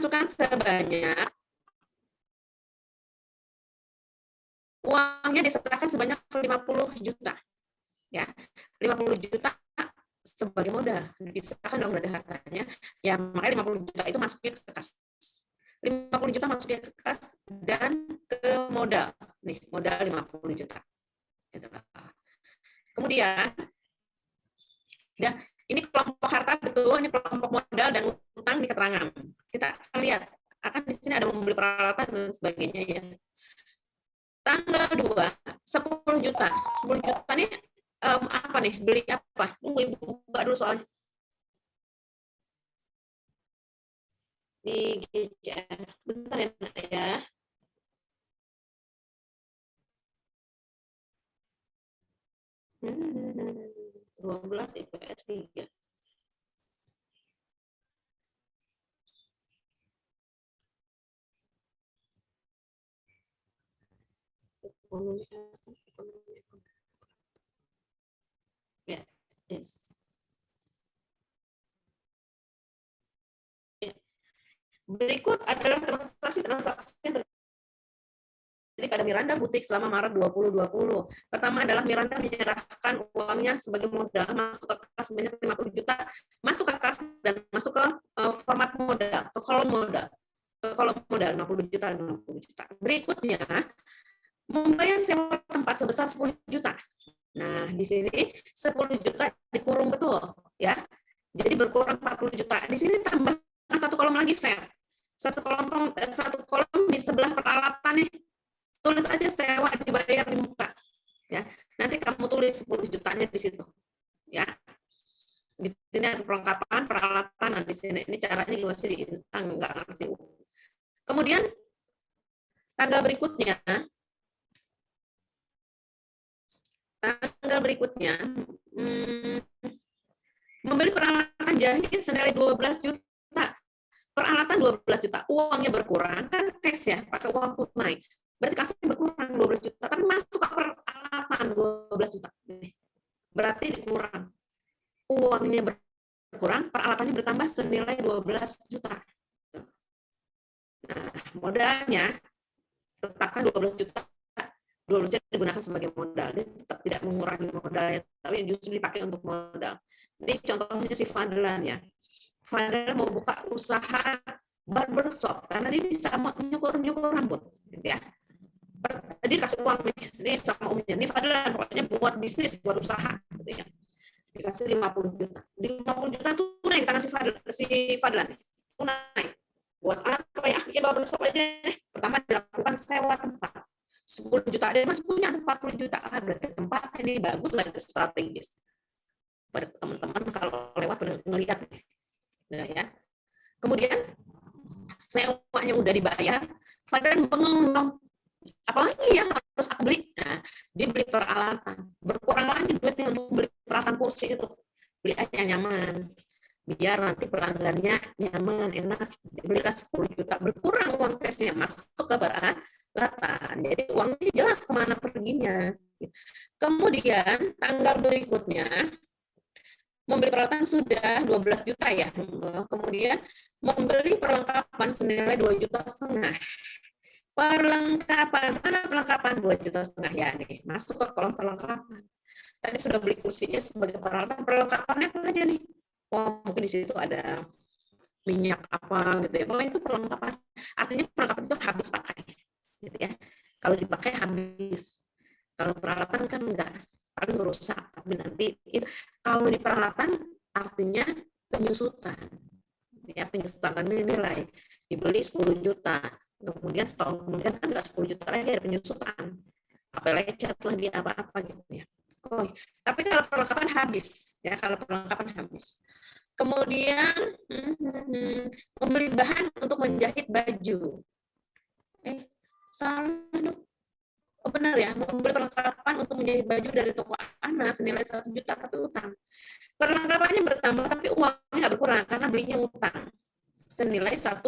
pemasukan sebanyak, uangnya diserahkan sebanyak 50 juta. Ya, 50 juta sebagai modal, dipisahkan dong dari hartanya. Ya, makanya 50 juta itu masuknya ke kas. 50 juta masuknya ke kas dan ke modal. Nih, modal 50 juta. Kemudian, ya, ini kelompok harta betul, ini kelompok modal dan utang di keterangan. Kita akan lihat, akan di sini ada membeli peralatan dan sebagainya ya. Tanggal 2, 10 juta. 10 juta ini apa nih? Beli apa? Tunggu Ibu buka dulu soalnya. Di GCR. Bentar ya, Nak, ya. Hmm, 12 IPS 3. Ya, yes. Ya. Berikut adalah transaksi pada Miranda Butik selama Maret 2020. Pertama adalah Miranda menyerahkan uangnya sebagai modal masuk ke kas sebanyak 50 juta, masuk ke kas dan masuk ke format modal, ke kolom modal. Ke kolom modal 50 juta, 50 juta. Berikutnya, membayar sewa tempat sebesar 10 juta. Nah, di sini 10 juta dikurung betul, ya. Jadi berkurang 40 juta. Di sini tambah satu kolom lagi, fair. Satu kolom di sebelah peralatan nih. Tulis aja sewa dibayar di muka. Ya. Nanti kamu tulis 10 jutanya di situ. Ya. Di sini ada perlengkapan, peralatan. Nah, di sini ini caranya gimana sih? Enggak ngerti. Kemudian tanggal berikutnya membeli peralatan jahit senilai 12 juta. Peralatan 12 juta, uangnya berkurang, kan cash ya, pakai uang tunai. Berarti kasih berkurang 12 juta, tapi masuk ke peralatan 12 juta. Berarti dikurang. Uangnya berkurang, peralatannya bertambah senilai 12 juta. Nah, modalnya tetapkan 12 juta. 12 juta digunakan sebagai modal. Dia tetap tidak mengurangi modalnya, tapi justru dipakai untuk modal. Ini contohnya si Fadlan ya. Fadlan mau buka usaha barbershop karena dia bisa nyukur rambut, ya. Dia kasih uang nih, ini sama umumnya. Ini Fadlan pokoknya buat bisnis, buat usaha, gitu ya. Dikasih 50 juta. 50 juta tuh tunai di tangan si Fadlan. Tunai. Buat apa ya? Bikin barbershop aja nih. Pertama dilakukan sewa tempat. 10 juta, dia masih punya 40 juta. Berarti tempat ini bagus lagi strategis. Pada teman-teman kalau lewat melihat ya. Kemudian sewanya udah dibayar, Fadlan bengong dong. Apalagi yang harus aku beli? Nah, dia beli peralatan. Berkurang lagi duitnya untuk beli peralatan kursi itu. Beli aja yang nyaman. Biar nanti pelanggannya nyaman, enak. Belilah 10 juta. Berkurang uang cashnya, masuk ke peralatan. Jadi uangnya jelas kemana perginya. Kemudian tanggal berikutnya, membeli peralatan sudah 12 juta ya. Kemudian membeli perlengkapan senilai 2,5 juta. Perlengkapan, mana perlengkapan 2,5 juta ya nih. Masuk ke kolom perlengkapan. Tadi sudah beli kursinya sebagai peralatan, perlengkapannya apa aja nih? Oh, mungkin di situ ada minyak apa gitu ya. Oh, itu perlengkapan. Artinya perlengkapan itu habis pakai. Gitu ya. Kalau dipakai habis. Kalau peralatan kan enggak, paling rusak. Tapi nanti itu kalau di peralatan artinya penyusutan. Ya, penyusutan nilai. Dibeli 10 juta. Kemudian setahun kemudian kan nggak 10 juta lagi, ada penyusutan. Apa lecet lagi apa-apa gitu ya. Oh, tapi kalau perlengkapan habis, ya kalau perlengkapan habis. Kemudian membeli bahan untuk menjahit baju. Salah dong. Oh benar ya, membeli perlengkapan untuk menjahit baju dari toko Ana senilai 1 juta tapi utang. Perlengkapannya bertambah tapi uangnya nggak berkurang karena belinya utang senilai 1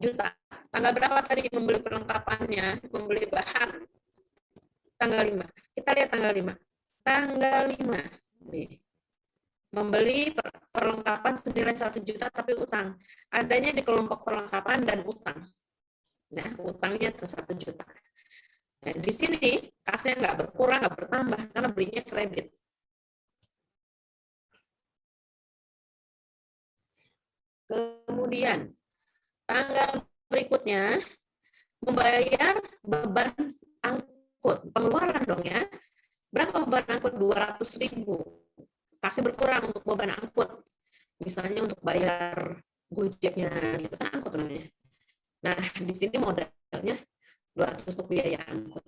juta. Tanggal berapa tadi membeli perlengkapannya, membeli bahan? Tanggal 5. Kita lihat tanggal 5. Tanggal 5. Nih. membeli perlengkapan senilai 1 juta tapi utang. Adanya di kelompok perlengkapan dan utang. Nah, utangnya 1 juta. Nah, di sini kasnya nggak berkurang, nggak bertambah, karena belinya kredit. Kemudian, tanggal berikutnya, membayar beban angkut. Pengeluaran dong ya. Berapa beban angkut? 200.000. Kasih berkurang untuk beban angkut. Misalnya untuk bayar Gojeknya, gitu kan angkut namanya. Nah, di sini modalnya 200 untuk biaya angkut.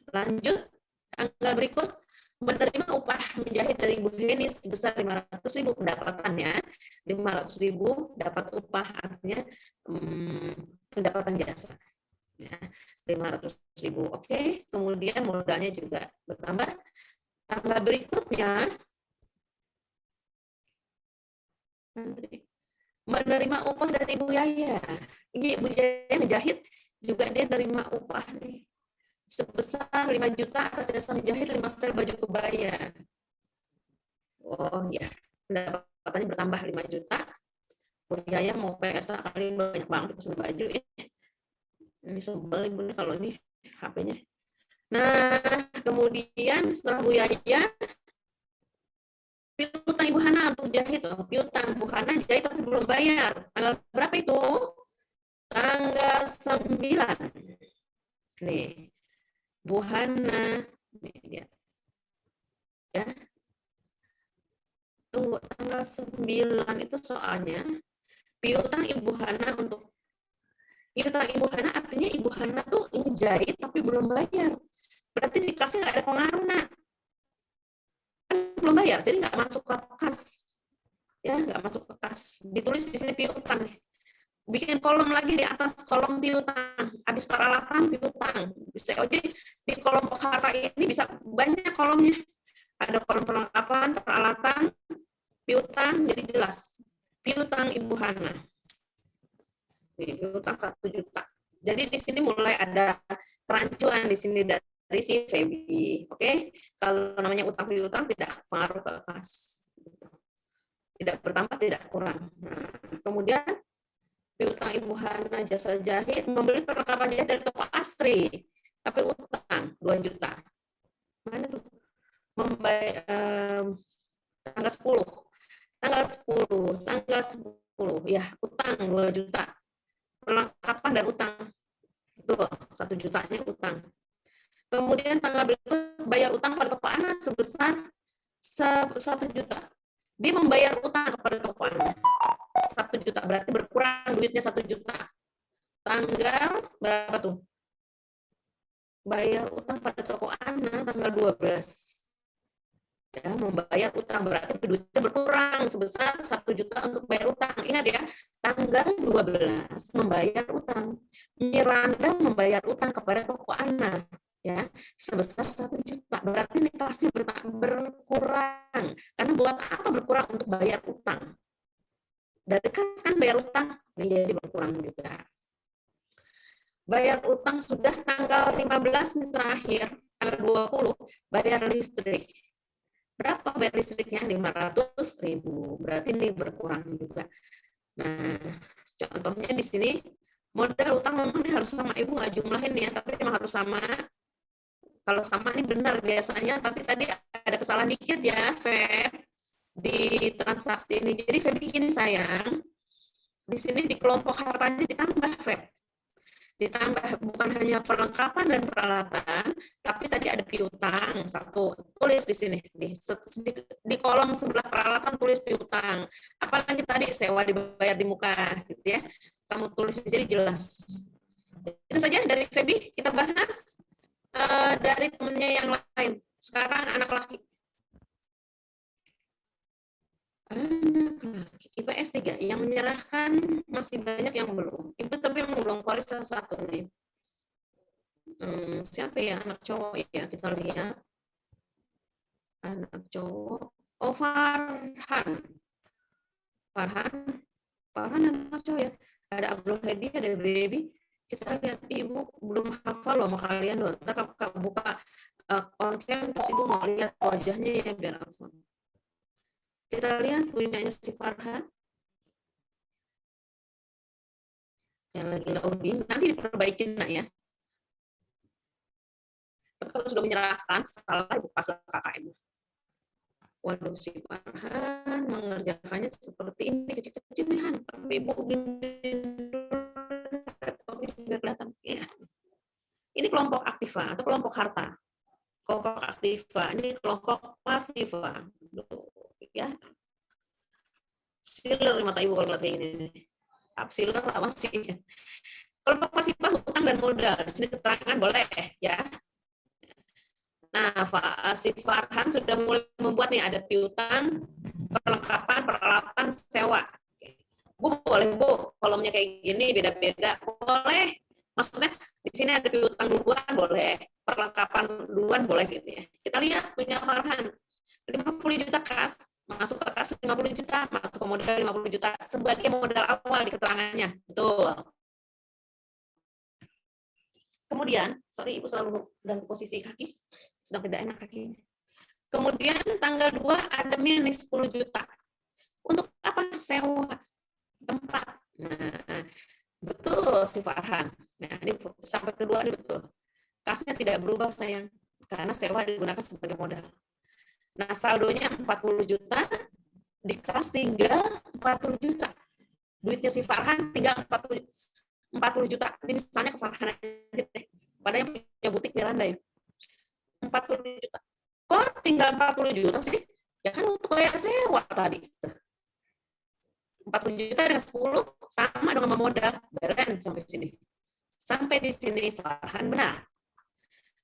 Lanjut, tanggal berikut, menerima upah menjahit dari Ibu Heni sebesar 500.000 pendapatannya. 500.000 dapat upah, artinya pendapatan jasa. Ya, 500.000. Oke, kemudian modalnya juga bertambah. Tanggal berikutnya, menerima upah dari Ibu Yaya. Ini Ibu Yaya menjahit, juga dia nerima upah nih. Sebesar 5 juta atas jasa menjahit 5 setel baju kebaya. Oh ya, pendapatannya bertambah 5 juta. Bu Yaya mau PR sekali banyak banget pesan baju ya. Ini sebel Ibu kalau ini HP-nya. Nah, kemudian setelah Bu Yaya, piutang Ibu Hana untuk jahit. Oh, piutang Bu Hana jahit tapi belum bayar. Tanggal berapa itu? Tanggal 9. Nih, Bu Hana. Nih dia. Ya. Tunggu, tanggal 9 itu soalnya piutang Ibu Hana untuk piutang Ibu Hana artinya Ibu Hana tuh ngejahit tapi belum bayar. Berarti di kasnya nggak ada pengaruh, nak. Kan belum bayar, jadi nggak masuk ke kas. Ya, nggak masuk ke kas. Ditulis di sini piutang. Bikin kolom lagi di atas kolom piutang. Habis peralatan piutang. Bisa jadi di kolom harta ini bisa banyak kolomnya. Ada kolom perlengkapan, peralatan, piutang, jadi jelas. Piutang Ibu Hana. Piutang 1 juta. Jadi di sini mulai ada kerancuan di sini dari si Feby. Oke, kalau namanya utang piutang tidak pengaruh ke kas. Tidak bertambah, tidak kurang. Nah, kemudian piutang Ibu Hana jasa jahit, membeli perlengkapan jahit dari toko Astri, tapi utang 2 juta. Mana tuh? Membayar tanggal 10. Tanggal 10 ya, utang 2 juta. Perlengkapan dan utang. Itu 1 jutanya utang. Kemudian tanggal berikut bayar utang pada toko Ana sebesar 1 juta. Dia membayar utang kepada toko Ana 1 juta, berarti berkurang duitnya 1 juta. Tanggal berapa tuh? Bayar utang pada toko Ana tanggal 12. Ya, membayar utang berarti duitnya berkurang sebesar 1 juta untuk bayar utang. Ingat ya, tanggal 12 membayar utang. Miranda membayar utang kepada toko Ana ya sebesar 1 juta. Berarti ini kasih berkurang. Karena buat apa berkurang? Untuk bayar utang. Dari kas kan bayar utang, jadi berkurang juga. Bayar utang sudah tanggal 15 terakhir, tanggal 20 bayar listrik. Berapa bayar listriknya? 500.000. Berarti ini berkurang juga. Nah, contohnya di sini modal utang memang ini harus sama, Ibu nggak jumlahin ya, tapi memang harus sama. Kalau sama ini benar biasanya, tapi tadi ada kesalahan dikit ya, Feb, di transaksi ini. Jadi Feb bikin sayang, di sini di kelompok hartanya ditambah, Feb. Ditambah bukan hanya perlengkapan dan peralatan, tapi tadi ada piutang satu, tulis di sini di kolom sebelah peralatan tulis piutang. Apalagi tadi sewa dibayar di muka, gitu ya. Kamu tulis di sini jelas. Itu saja dari Feby. Kita bahas dari temennya yang lain. Sekarang anak laki. Anak laki IPS 3 yang menyerahkan masih banyak yang belum. Itu tapi yang belum keluar salah satu nih. Siapa ya anak cowok ya, kita lihat. Anak cowok. Oh, Farhan anak cowok ya. Ada Abdul Hadi, ada Baby. Kita lihat Ibu belum hafal loh sama kalian loh. Ntar kakak buka konten terus Ibu mau lihat wajahnya ya biar aku. Kita lihat punyanya si Farhan. Yang lagi loading, nanti diperbaikin nak ya. Tapi kalau sudah menyerahkan, salah buka KKM. Waduh, si Farhan mengerjakannya seperti ini, kecil-kecil nih Han. Ibu biar kelihatan. Ya. Ini kelompok aktiva atau kelompok harta. Kelompok aktiva, ini kelompok pasiva. Ya. Sealer mata ibu kalau kayak ini. Sealer apa sih? Kelompok pasiva hutang dan modal. Di sini keterangan boleh ya. Nah, si Farhan sudah mulai membuat nih ada piutang, perlengkapan, peralatan, sewa. Bu, boleh Bu, kolomnya kayak gini beda-beda. Boleh. Maksudnya di sini ada piutang duluan boleh, perlengkapan duluan boleh gitu ya. Kita lihat punya Farhan 50 juta kas, masuk ke kas 50 juta, masuk ke modal 50 juta sebagai modal awal di keterangannya. Betul. Kemudian, sorry Ibu selalu ganti posisi kaki, sedang tidak enak kakinya. Kemudian tanggal 2 ada minus 10 juta. Untuk apa? Sewa tempat. Nah, betul si Farhan. Nah, ini sampai kedua ini betul. Kasnya tidak berubah sayang, karena sewa digunakan sebagai modal. Nah, saldonya 40 juta, di kas tinggal 40 juta. Duitnya si Farhan tinggal 40 juta. Ini misalnya ke Farhan pada yang punya butik Miranda ya. 40 juta. Kok tinggal 40 juta sih? Ya kan untuk bayar sewa tadi. 40 juta dengan 10 sama dengan modal. Beren sampai sini. Sampai di sini Farhan benar.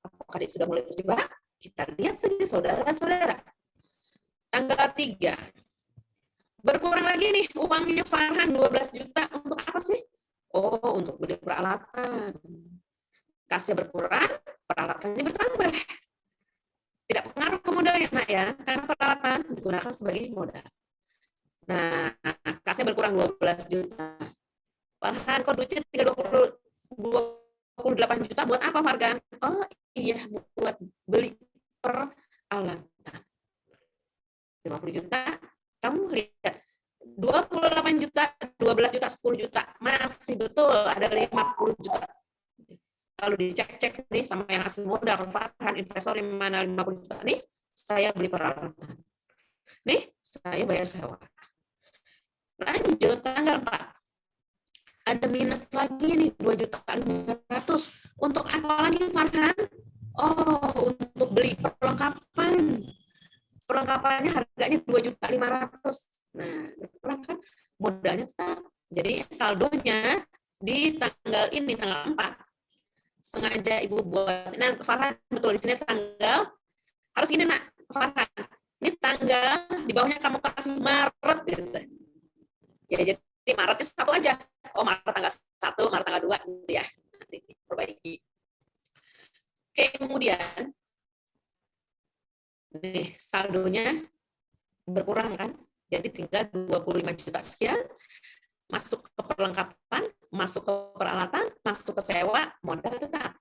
Apakah dia sudah mulai terjebak? Kita lihat saja saudara-saudara. Tanggal 3. Berkurang lagi nih uangnya Farhan 12 juta. Untuk apa sih? Oh, untuk beli peralatan. Kasnya berkurang, peralatannya bertambah. Tidak pengaruh ke modalnya, Nak ya, karena peralatan digunakan sebagai modal. Nah, kasnya berkurang 12 juta. Farhan kok duitnya tinggal 28 juta. Buat apa, Farhan? Oh iya, buat beli peralatan. 50 juta, kamu lihat. 28 juta, 12 juta, 10 juta. Masih betul, ada 50 juta. Kalau dicek-cek nih sama yang asli modal, Farhan investor yang mana 50 juta. Nih, saya beli peralatan. Nih, saya bayar sewa. Lanjut, tanggal 4. Ada minus lagi nih, 2.500.000. Untuk apa lagi, Farhan? Oh, untuk beli perlengkapan. Perlengkapannya harganya 2.500.000. Nah, kan modalnya tetap. Jadi saldonya di tanggal ini, tanggal 4. Sengaja Ibu buat. Nah, Farhan, betul di sini tanggal. Harus gini, Nak, Farhan. Ini tanggal, di bawahnya kamu kasih Maret. Gitu. Ya, jadi Maretnya 1 aja. Oh, Maret tanggal 1, Maret tanggal 2. Gitu ya. Nanti perbaiki. Oke, kemudian. Nih, saldonya berkurang kan? Jadi tinggal 25 juta sekian, masuk ke perlengkapan, masuk ke peralatan, masuk ke sewa, modal tetap.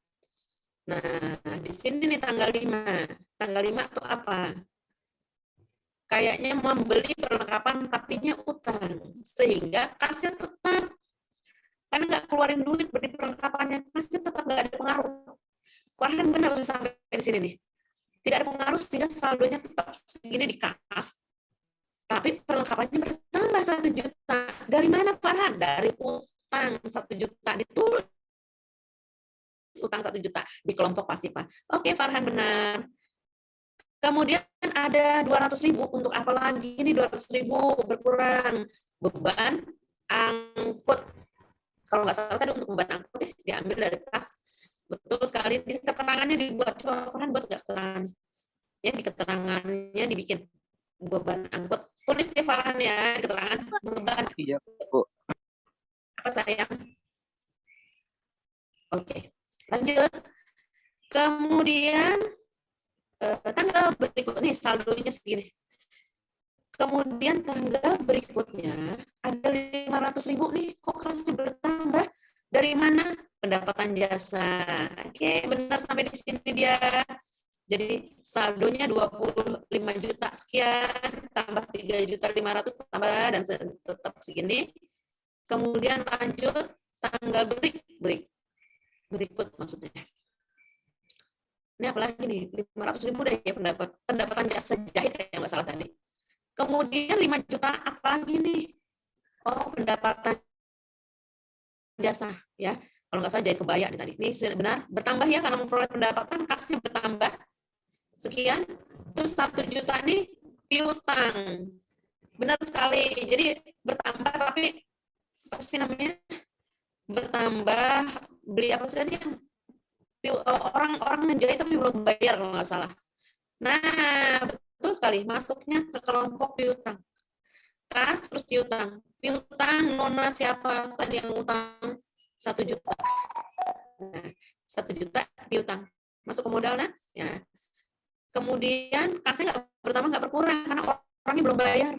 Nah, di sini nih tanggal 5. Tanggal 5 itu apa? Kayaknya membeli perlengkapan tapinya utang. Sehingga kasnya tetap. Karena nggak keluarin duit beli perlengkapannya, kasnya tetap nggak ada pengaruh. Farhan benar sampai di sini nih. Tidak ada pengaruh sehingga saldonya tetap segini di kas. Tapi perlengkapannya bertambah 1 juta. Dari mana, Farhan? Dari utang 1 juta. Ditulis utang 1 juta di kelompok pasifa. Oke, Farhan benar. Kemudian ada 200.000 untuk apa lagi? Ini 200.000 berkurang. Beban angkut. Kalau nggak salah tadi untuk beban angkut diambil dari kas. Betul sekali. Di keterangannya dibuat. Coba Farhan buat nggak keterangannya? Ya, di keterangannya dibikin beban angkut. Tulis ya Farhan ya, keterangan beban. Iya, Bu. Apa sayang? Oke, lanjut. Kemudian tanggal berikutnya saldonya segini. Kemudian tanggal berikutnya ada 500.000 nih, kok kasih bertambah? Dari mana? Pendapatan jasa. Oke, benar sampai di sini dia. Jadi saldonya 25 juta sekian, tambah 3.500.000 tambah, dan tetap segini. Kemudian lanjut tanggal berikut maksudnya. Ini apalagi nih, 500.000 deh ya pendapatan jasa jahit yang nggak salah tadi. Kemudian 5 juta apalagi nih? Oh, pendapatan jasa ya. Kalau nggak salah jahit kebaya nih tadi. Ini benar bertambah ya, karena memperoleh pendapatan kasih bertambah sekian. Terus 1 juta nih piutang. Benar sekali. Jadi bertambah, tapi apa sih namanya? Bertambah beli apa sih tadi? Orang menjahit tapi belum bayar kalau nggak salah. Nah, betul sekali. Masuknya ke kelompok piutang. Kas terus piutang. Piutang nona siapa tadi yang utang 1 juta. Nah, 1 juta piutang. Masuk ke modalnya. Ya. Kemudian kasnya nggak berkurang karena orangnya belum bayar.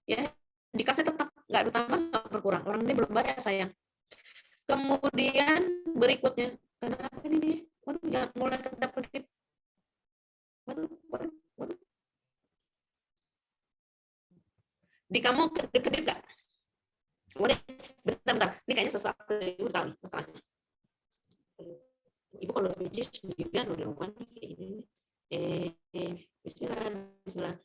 Ya, di kasnya tetap nggak bertambah, nggak berkurang. Orang ini belum bayar sayang. Kemudian berikutnya, kenapa ini nih? Waduh, ya mulai kedap-kedip. Waduh. Di kamu kedip-kedip nggak? Kemudian, bentar. Ini kayaknya sesuatu ibu tahu nih masalahnya. Ibu kalau biji sendirian udah mana kayak gini. Bismillah.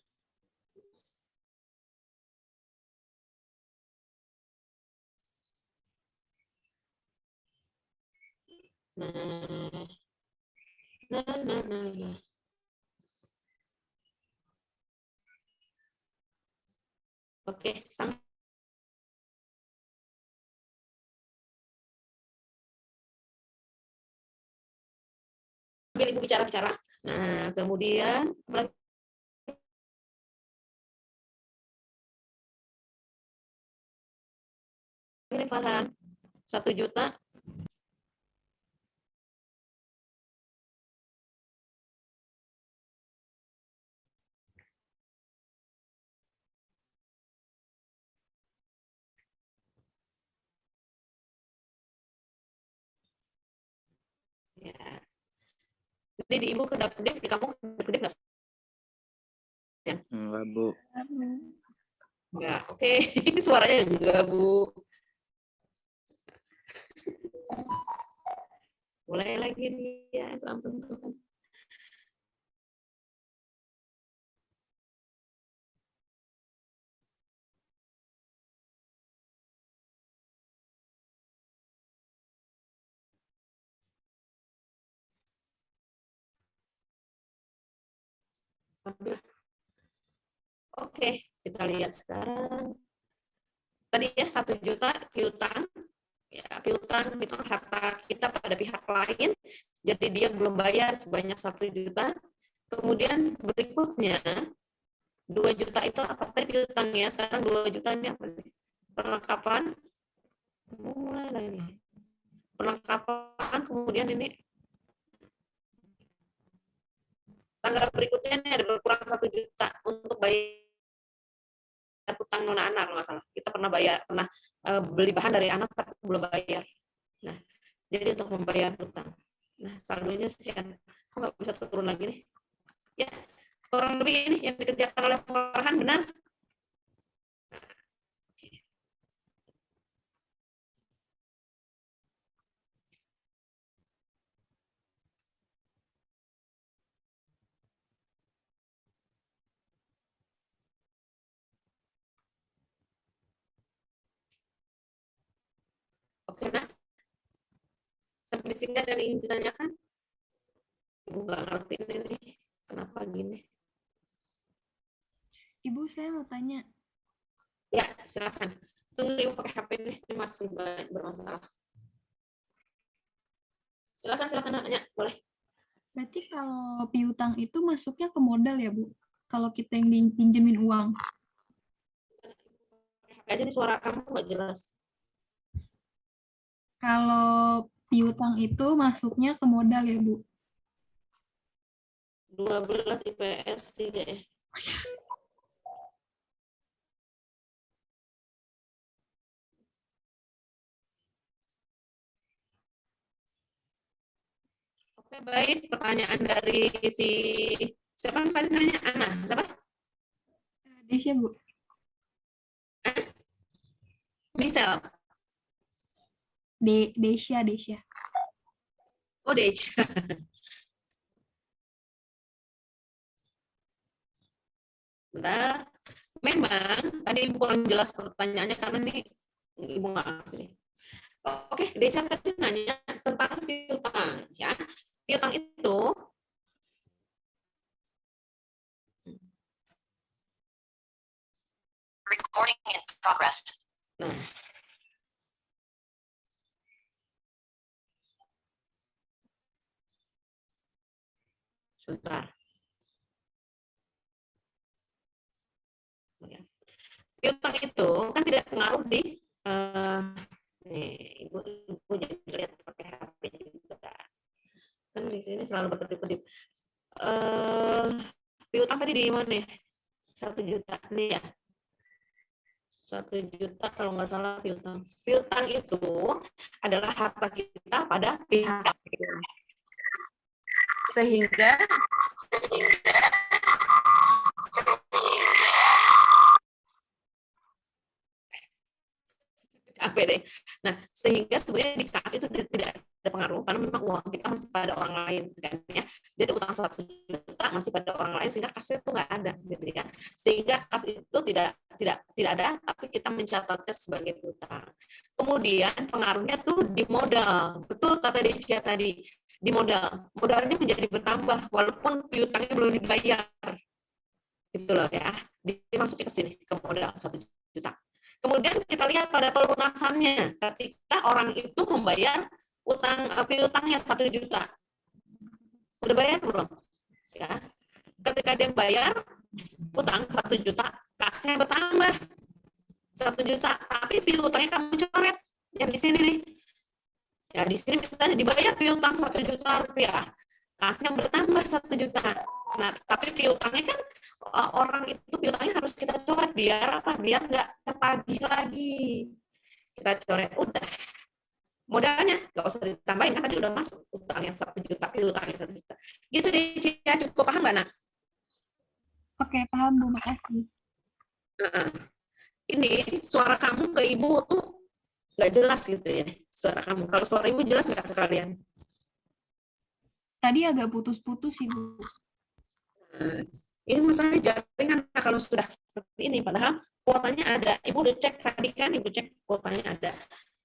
Nah. Oke, sambil ibu bicara-bicara. Nah, kemudian ini Farhan 1 juta. Ya. Jadi di ibu kedap-kedip, di kamu kedap-kedip nggak? Enggak, Bu. Enggak, oke. Suaranya enggak, Bu. Mulai lagi nih ya, teman-teman. Oke, kita lihat sekarang. Tadi ya 1 juta piutang. Ya, piutang itu harta kita pada pihak lain. Jadi dia belum bayar sebanyak 1 juta. Kemudian berikutnya 2 juta itu apa tadi piutangnya? Sekarang 2 juta ini apa nih? Perlengkapan. Mulai lagi. Perlengkapan, kemudian ini tanggal berikutnya ini ada berkurang 1 juta untuk bayar hutang non anak kalau nggak salah. Kita pernah beli bahan dari anak tapi belum bayar. Nah, jadi untuk membayar hutang. Nah, saldonya sekian. Kok nggak bisa turun lagi nih? Ya, kurang lebih ini yang dikerjakan oleh Farhan benar. Oke, nah. Sampai di sini ada yang ingin ditanyakan? Ibu nggak ngerti ini. Kenapa gini? Ibu, saya mau tanya. Ya, silakan. Tunggu ibu pakai HP ini masih bermasalah. Silakan nanya, boleh. Berarti kalau piutang itu masuknya ke modal ya, Bu? Kalau kita yang pinjemin uang. HP aja nih, suara kamu nggak jelas. Kalau piutang itu masuknya ke modal ya, Bu? 12 IPS sih kayaknya. Oke, baik. Pertanyaan dari si siapa yang tadi nanya? Ana, siapa? Desya, Bu. Misal. Desya. Oh, Dej. Bentar. Memang tadi Ibu kurang jelas pertanyaannya karena ini Ibu nggak ngerti. Oke, Deja tadi nanya tentang piutang, ya. Piutang itu Recording in progress. nah, sebentar. Piutang itu kan tidak pengaruh di nih, ibu jadi lihat pakai HP juga. Kan di sini selalu berkedip-kedip. Piutang tadi di mana ya? 1 juta nih ya. 1 juta kalau nggak salah piutang. Piutang itu adalah harta kita pada pihak ketiga. Sehingga capek deh. Nah, sehingga sebenarnya di kas itu tidak ada pengaruh karena memang uang kita masih pada orang lain kan ya. Jadi utang 1 juta masih pada orang lain sehingga kasnya itu nggak ada gitu ya. Sehingga kas itu tidak ada tapi kita mencatatnya sebagai utang. Kemudian pengaruhnya tuh di modal. Betul kata Decia tadi, di modal. Modalnya menjadi bertambah walaupun piutangnya belum dibayar. Gitu loh ya. Dimasukin ke sini ke modal 1 juta. Kemudian kita lihat pada pelunasannya, ketika orang itu membayar piutangnya 1 juta. Udah bayar belum? Ya. Ketika dia bayar utang 1 juta, kasnya bertambah 1 juta, tapi piutangnya kamu coret. Yang di sini nih. Ya, di sini misalnya dibayar piutang 1 juta rupiah. Kasnya bertambah 1 juta. Nah, tapi piutangnya kan orang itu piutangnya harus kita coret biar apa? Biar nggak tertagih lagi. Kita coret udah. Modalnya nggak usah ditambahin kan tadi udah masuk utangnya 1 juta, piutangnya 1 juta. Gitu deh, Cia, cukup paham nggak, Nak? Oke, paham, Bu. Makasih. Ini suara kamu ke Ibu tuh nggak jelas gitu ya. Suara kamu. Kalau suara Ibu jelas nggak ke kalian? Tadi agak putus-putus sih, Bu. Ini masalah jaringan kalau sudah seperti ini, padahal kuotanya ada. Ibu udah cek tadi kan, Ibu cek kuotanya ada.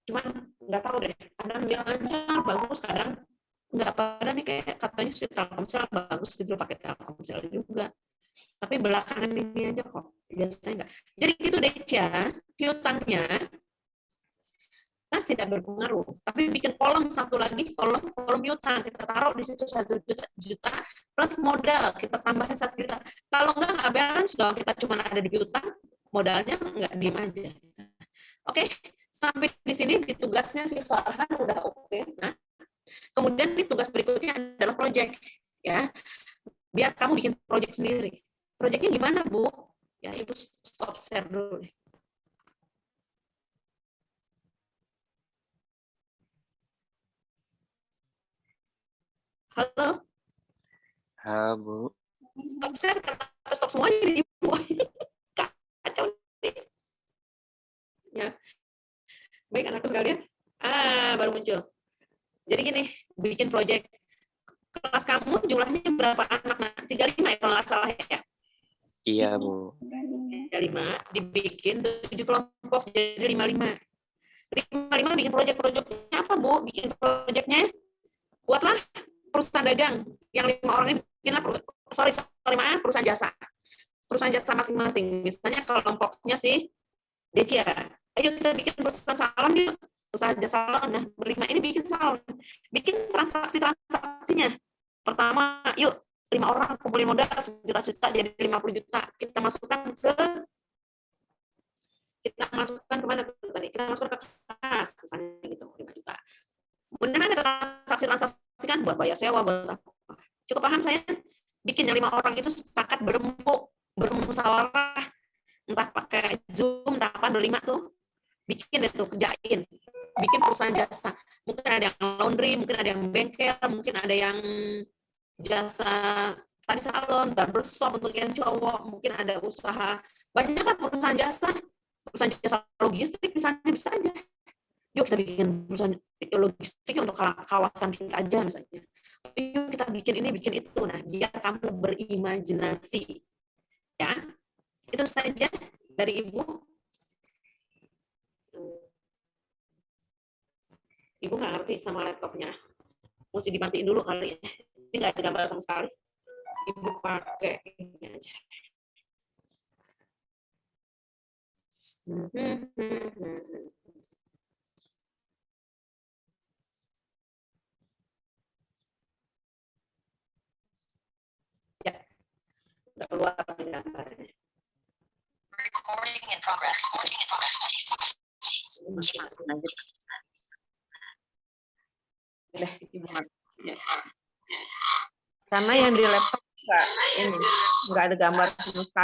Cuman nggak tahu deh, kadang dia lancar, bagus, kadang nggak pada nih kayak katanya sih Telkomsel bagus, itu pakai Telkomsel juga. Tapi belakangan ini aja kok, biasanya nggak. Jadi itu deh, Cia, piutangnya tidak berpengaruh, tapi bikin kolom satu lagi, kolom piutang kita taruh di situ 1 juta plus modal kita tambahin 1 juta. Kalau nggak balance dong, kita cuma ada di piutang, modalnya nggak diem aja. Oke, sampai di sini di tugasnya si Farhan udah oke. Nah, kemudian di tugas berikutnya adalah project ya. Biar kamu bikin project sendiri. Projectnya gimana, Bu? Ya, Ibu stop share dulu deh. Halo? Halo, Bu. Stop share, kenapa stop semuanya nih, Ibu? Kacau nih. Ya. Baik, anakku sekalian. Baru muncul. Jadi gini, bikin project. Kelas kamu jumlahnya berapa anak? Nah, 35 ya kalau nggak salah ya? Iya, Bu. 35, dibikin 7 kelompok, jadi 55. 55 bikin project-projectnya apa, Bu? Bikin projectnya, buatlah perusahaan dagang yang 5 orang ini bikinlah, maaf, perusahaan jasa masing-masing. Misalnya kelompoknya si Decia, ayo kita bikin perusahaan salon yuk, perusahaan jasa salon. Nah, berlima ini bikin salon, bikin transaksinya. Pertama, yuk 5 orang kumpulin modal 1 juta jadi 50 juta. Kita masukkan kemana tadi? Kita masukkan ke kas, misalnya gitu 5 juta. Beneran ada transaksi kan buat bayar sewa, buat apa? Cukup paham saya? Bikin yang 5 orang itu sepakat bermusyawarah, entah pakai Zoom, entah apa, 5 tuh, bikin itu, kerjain. bikin perusahaan jasa. Mungkin ada yang laundry, mungkin ada yang bengkel, mungkin ada yang jasa tadi salon, barbershop untuk yang cowok, mungkin ada usaha, banyak kan perusahaan jasa logistik misalnya, bisa aja. Yuk kita bikin perusahaan logistik untuk kawasan kita aja misalnya. Yuk kita bikin ini, bikin itu. Nah, biar kamu berimajinasi. Ya, itu saja dari Ibu. Ibu nggak ngerti sama laptopnya. Mesti dimatiin dulu kali ya. Ini nggak ada gambar sama sekali. Ibu pakai ini aja. Ya, udah keluar gambarnya. Recording in progress. Recording in progress. Udah, Ibu ya. Karena yang di laptop nggak ada gambar sama sekali.